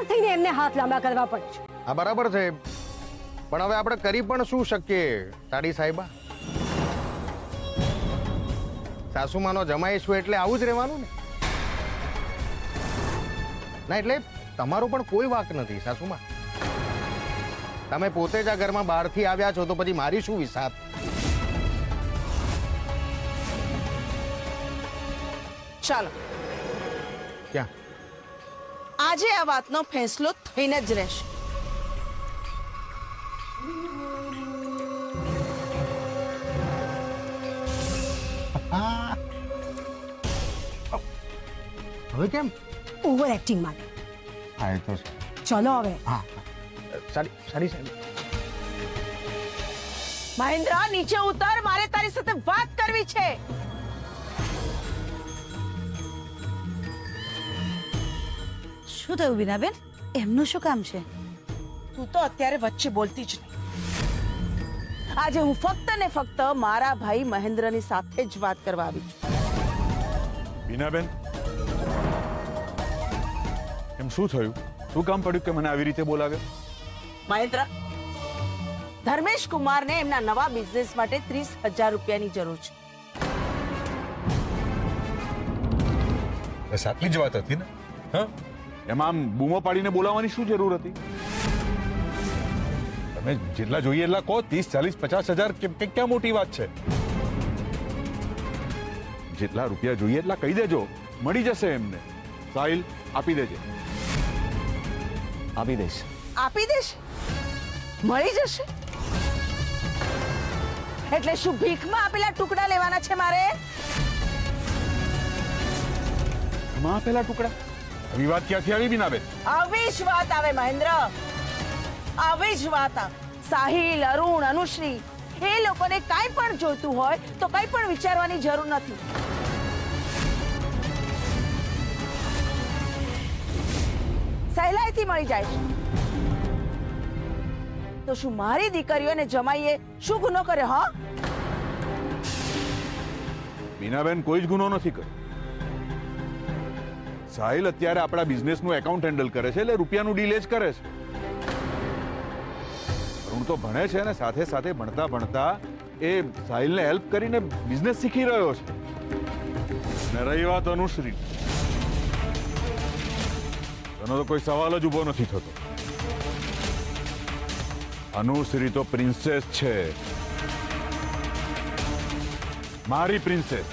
થઈને એમને હાથ લાંબા કરવા પડે છે. હા બરાબર છે, પણ હવે આપણે કરી પણ શું શકીએ તારી સાહેબા? સાસુમાનો જમાઈ છું એટલે આવું જ રહેવાનું ને. ના એટલે તમારો પણ કોઈ વાંક નથી સાસુમા. તમે પોતે જ આ ઘરમાં બહારથી આવ્યા છો તો પછી મારી શું વિસાત? ચાલો ક્યાં? આજે આ વાતનો ફેંસલો થઈને જ રહેશે. હવે કેમ? ઓવર એક્ટિંગ માટે. હા એ તો ચલો હવે. હા સારી સારી સારી. મહેન્દ્ર, નીચે ઉતર, મારે તારી સાથે વાત કરવી છે. શું થયું બીનાબેન? એમનું શું કામ છે? તું તો અત્યારે વચ્ચે બોલતી જ નહીં. આજે હું ફક્ત ને ફક્ત મારા ભાઈ મહેન્દ્રની સાથે જ વાત કરવા આવી છું. બીનાબેન, એમ શું થયું? શું કામ પડ્યું કે મને આવી રીતે બોલાવ્યો? મહેન્દ્ર, ધર્મેશ કુમારને એમના નવા બિઝનેસ માટે 30,000 રૂપિયાની જરૂર છે. બસ આટલી જ વાત હતી ને? હા, એમાં આમ બૂમો પાડીને બોલાવવાની શું જરૂર હતી? તમે જેટલા જોઈએ એટલા કહો. 30, 40, 50,000 ક્યાં મોટી વાત છે? જેટલા રૂપિયા જોઈએ એટલા કહી દેજો, મળી જશે એમને. સાહિલ, આપી દેજે. આપી દઈશ. આપી દેશે? મળી જશે? એટલે શું ભીખમાં આપેલા ટુકડા લેવાના છે મારે? એમાં આપેલા ટુકડા? આવી વાત ક્યાંથી આવી બીનાબેન? આવી જ વાત આવે મહેન્દ્ર, આવી જ વાત આવે. સાહિલ, અરુણ, અનુશ્રી એ લોકોને કાંઈ પણ જોઈતું હોય તો કંઈ પણ વિચારવાની જરૂર નથી. સહેલાઈથી મળી જાય છે. તો શું મારી દીકરીઓને જમાઈએ શું ગુનો કર્યો? હા, બીનાબેન, કોઈ જ ગુનો નથી કર્યો. સાહિલ અત્યારે આપણા બિઝનેસનું એકાઉન્ટ હેન્ડલ કરે છે એટલે રૂપિયાનું ડીલ જ કરે છે. અરુણ તો ભણે છે અને સાથે સાથે ભણતા ભણતા એ સાહિલને હેલ્પ કરીને બિઝનેસ શીખી રહ્યો છે. અને રહી વાત અનુશ્રી, એનો તો કોઈ સવાલ જ ઉભો નથી થતો. અનુશ્રી તો પ્રિન્સેસ છે, મારી પ્રિન્સેસ.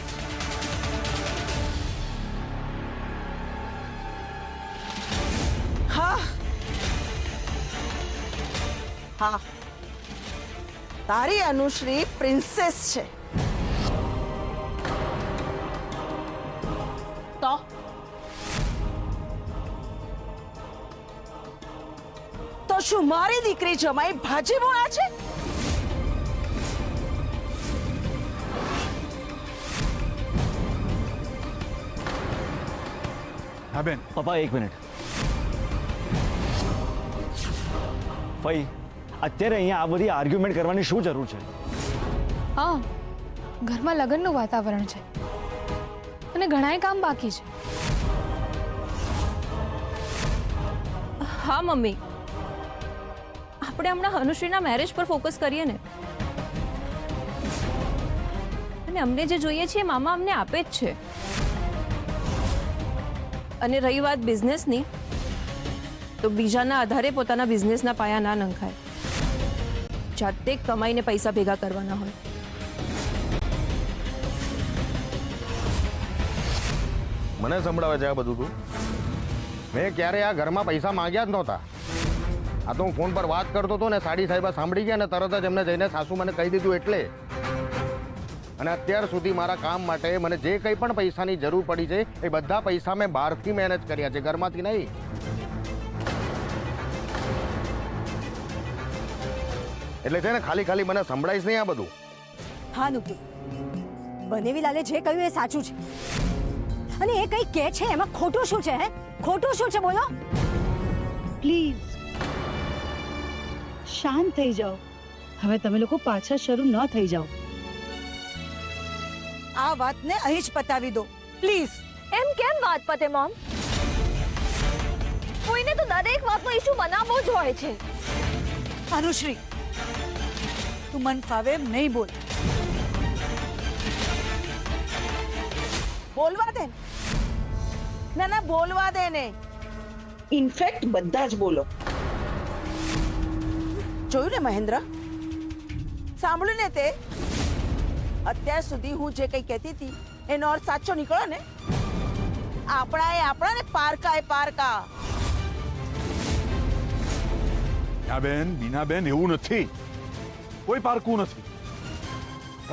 હા, હા, તારી અનુશ્રી પ્રિન્સેસ છે. તો શું મારી દીકરી જમાઈ ભાજી બોળા છે? હા બેન. પપ્પા, એક મિનિટ. ભાઈ, અત્યારે અહીંયા આ બધી આર્ગ્યુમેન્ટ કરવાની શું જરૂર છે? હા, ઘરમાં લગ્નનું વાતાવરણ છે અને ઘણાય કામ બાકી છે. હા મમ્મી, આપણે હમણાં અનુશ્રીના મેરેજ પર ફોકસ કરીએ ને. અને અમને જે જોઈએ છે મામા અમને આપે જ છે. અને રહી વાત બિઝનેસની, તો બીજાના આધારે પોતાના બિઝનેસના પાયા ના નંખાય. જાતે કમાઈને પૈસા ભેગા કરવાના હોય. મને સંભળાવે છે આ બધું તું? મેં ક્યારે આ ઘરમાં પૈસા માંગ્યા જ નહોતા. આ તો હું ફોન પર વાત કરતો હતો ને સાડી સાહેબા સાંભળી ગયા ને તરત જ એમને જઈને સાસુ મને કહી દીધું એટલે. અને અત્યાર સુધી મારા કામ માટે મને જે કંઈ પણ પૈસાની જરૂર પડી છે એ બધા પૈસા મેં બહારથી મેનેજ કર્યા છે, ઘરમાંથી નહીં. એટલે છે ને ખાલી મને સંભળાઈશ નહીં આ બધું. હા નુપુ, બનેવીલાલે જે કહ્યું એ સાચું છે. અને એ કંઈ કહે છે એમાં ખોટું શું છે? હે, ખોટું શું છે બોલો? પ્લીઝ શાંત થઈ જાઓ. હવે તમે લોકો પાછા શરૂ ન થઈ જાઓ. આ વાતને અહીં જ પતાવી દો પ્લીઝ. એમ કેમ વાત પતે મોમ? કોઈ એને તો દરેક વાતનો ઇશ્યુ બનાવવો જ હોય છે. અનુશ્રી, તું મન ફાવે એમ નહીં બોલ. બોલવા દે ને. ના ના બોલવા દે ને. ઇનફેક્ટ બધા જ બોલો. જોયું ને મહેન્દ્ર, સાંભળ્યું ને તે? અત્યાર સુધી હું જે કંઈ કહેતી હતી એનો અર્થ સાચો નીકળ્યો ને. આપણાને પારકા એ પારકા. બીનાબેન એવું નથી, કોઈ પારકું નથી.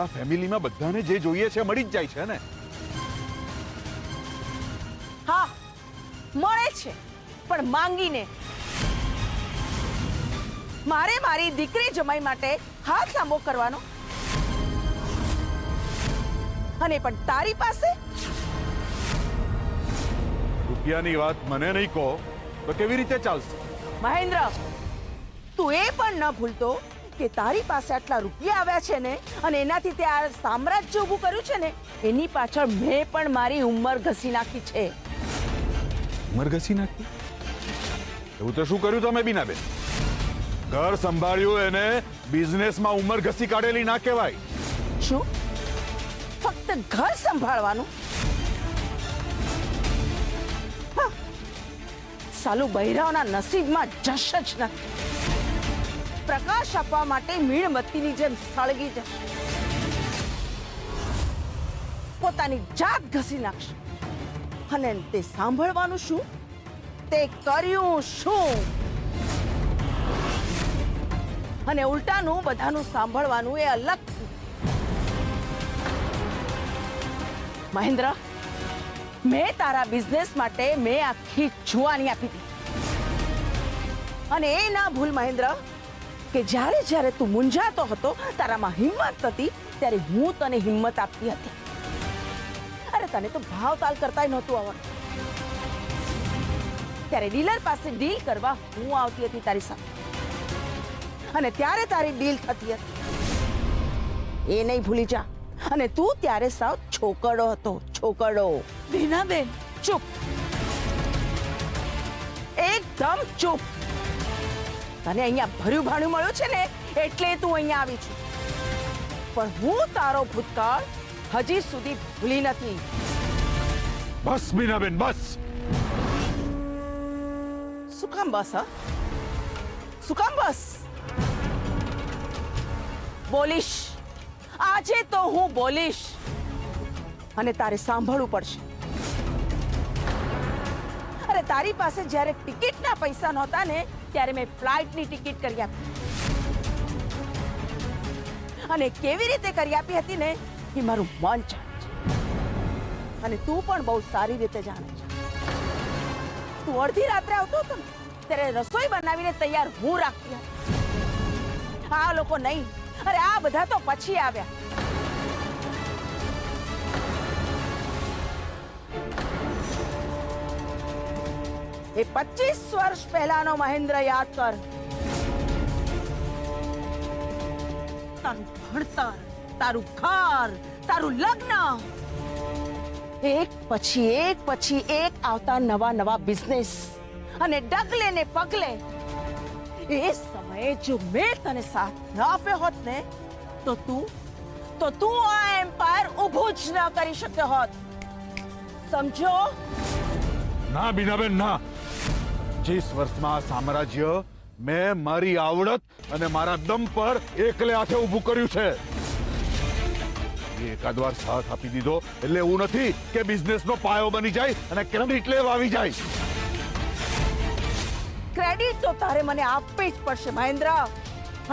આ ફેમિલીમાં બધાને જે જોઈએ છે મળી જ જાય છે ને. હા મળે છે, પણ માંગીને. મારે મારી દીકરી જમાઈ માટે હાથ લાંબો કરવાનો, અને પણ તારી પાસે રૂપિયાની વાત મને નહીં કહો તો કેવી રીતે ચાલશે? મહેન્દ્ર, તું એ પણ ન ભૂલતો કે તારી પાસે આટલા રૂપિયા આવ્યા છે ને, અને એનાથી તે આ સામ્રાજ્ય ઊભું કર્યું છે ને, એની પાછળ મેં પણ મારી ઉંમર ઘસી નાખી છે. ઉંમર ઘસી નાખી? એવું તો શું કર્યું તમે બીનાબેન? ઘર સંભાળ્યું એને બિઝનેસમાં ઉંમર ઘસી કાઢેલી ના કહેવાય. શું ફક્ત ઘર સંભાળવાનું? હા, સાલું બૈરાઓના નસીબમાં જશ જ નથી. પ્રકાશ આપવા માટે મીણબત્તીની જેમ સળગી જશે, પોતાની જાત ઘસી નાખશે. અને તે સાંભળવાનું શું, તે કર્યું શું? અને ઉલટાનું બધાનું સાંભળવાનું એ અલગ. મહેન્દ્ર, મેં તારા બિઝનેસ માટે મેં આખી જુવાની આપી દીધી. અને એ ના ભૂલ મહેન્દ્ર કે જ્યારે જ્યારે તું મૂંઝાતો હતો, તારામાં હિંમત હતી, ત્યારે હું તને હિંમત આપતી હતી. અરે તને તો ભાવતાલ કરતા નહોતું આવવાનું. ત્યારે ડીલર પાસે ડીલ કરવા હું આવતી હતી તારી સાથે, અને ત્યારે તારી ડીલ થતી હતી. એ નહીં ભૂલી જા. અને તું ત્યારે સાવ છોકરો હતો, છોકરો. બીનાબેન, ચૂપ, એકદમ ચૂપ. તને અહીંયા ભર્યું ભાણું મળ્યું છે ને, એટલે તું અહીંયા આવી છું. પણ હું તારો ભૂતકાળ હજી સુધી ભૂલી નથી. બસ બીનાબેન, બસ. શું કામ બસ? હા, શું કામ બસ? બોલીશ, આજે તો હું બોલીશ, અને તારે સાંભળવું પડશે. અરે તારી પાસે જ્યારે ટિકિટના પૈસા નહોતા ને, ત્યારે મેં ફ્લાઇટની ટિકિટ કરી આપી. અને કેવી રીતે કરી આપી હતી ને, એ મારું મન જાણે છે. અને તું પણ બહુ સારી રીતે જાણે છે. તું અડધી રાત્રે આવતો હતો ને, ત્યારે રસોઈ બનાવીને તૈયાર હું રાખતી હતી. આ લોકો નહીં, અરે આ બધા તો પછી આવ્યા. એ 25 વર્ષ પહેલાનો મહેન્દ્ર યાદ કર. તારું ભણતર, તારું ઘર, તારું લગ્ન, એક પછી એક આવતા નવા નવા બિઝનેસ, અને ડગલે ને પગલે. એ સમયે જો મેં તને સાથ ન આપ્યો હોત ને, તો તું આ એમ્પાયર ઊભું જ ન કરી શક્યો હોત. સમજો? ના બીનાબેન, ના. 25 વર્ષમાં આ સામ્રાજ્ય મેં મારી આવડત અને મારા દમ પર એકલે હાથે ઊભું કર્યું છે. એકાદ વાર સાથ આપી દીધો એટલે એવું નથી કે બિઝનેસનો પાયો બની જાય અને ક્રેડિટ લેવા આવી જાય. ક્રેડિટ તો તારે મને આપવી જ પડશે મહેન્દ્ર,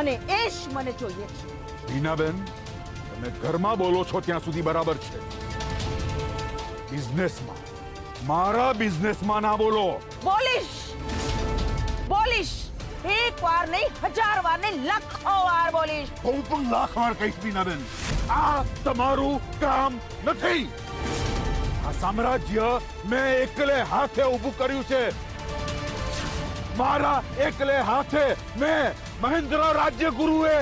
અને એ જ મને જોઈએ છે. બીનાબેન, તમે ઘરમાં બોલો છો ત્યાં સુધી બરાબર છે. બિઝનેસમાં, મારા બિઝનેસમાં ના બોલો. બોલીશ, બોલીશ. એક વાર નહીં, 1000 વાર નહીં, લાખો વાર બોલીશ. હું પણ લાખ વાર કહીશ બીનાબેન, આ તમારું કામ નથી. આ સામ્રાજ્ય મેં એકલે હાથે ઊભું કર્યું છે. મારા એકલે હાથે મેં મહેન્દ્ર રાજ્ય ગુરુએ